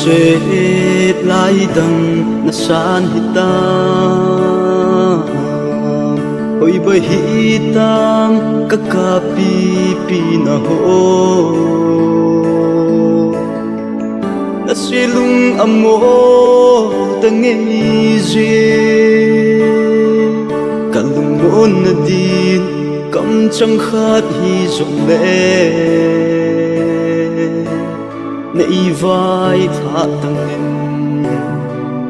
Sét lai đằng na san hita oi bay hitang kakapi pina ho na silung amo tangay je kalungon na din kam chang khat hi zong le na vai tha tăng em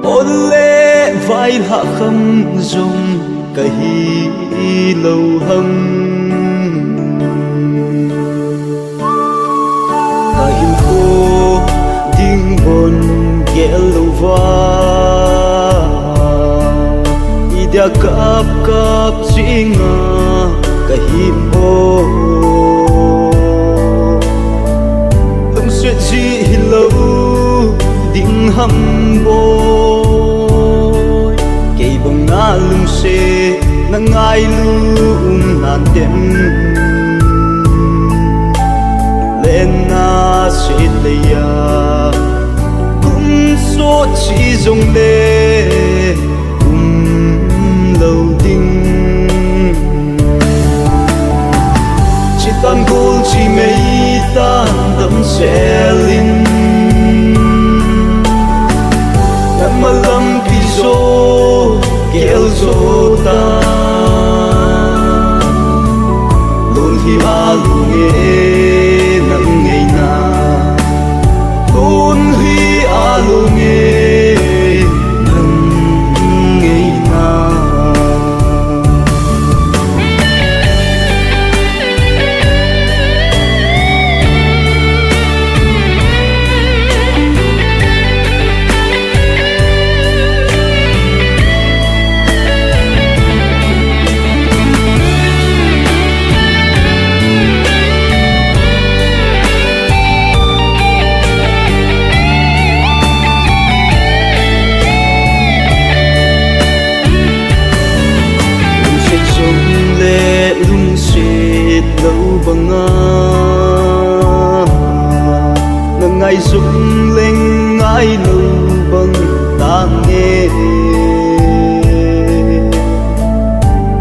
ôn lệ vai hạ khâm dùng cả hi lâu hâm cả hiu khô tiếng buồn ghé lâu va idea cáp cáp jinga cả hi mô sẽ chỉ lâu đình hâm bôi cây bông na lung xe na ngai lung nan tem lên na sẽ lấy cũng số chỉ dùng để cũng lâu đình chỉ tan gol chỉ mấy tan đắm xe linh nằm mà lâm piso kéo gió ta luôn hi a luôn nghe nằm ngày na luôn hi a luôn nghe nằm ngày na lâu bằng na ngày rung lên ngái lâu bằng ta nghe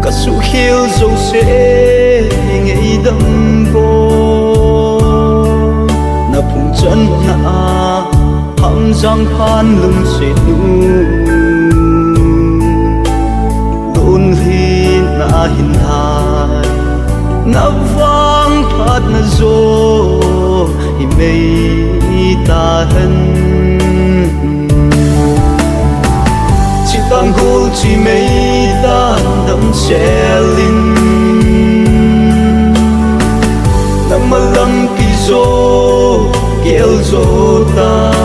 cả su khiêu dâu sẽ ngày đâm vô na phùng chân na hàm giang phan lưng sẽ nu luôn hi na hin hai na vang phat na zo hi mei ta hen chỉ tan gol chỉ mei ta đam xe linh nam ma lam pi zo kéo zo ta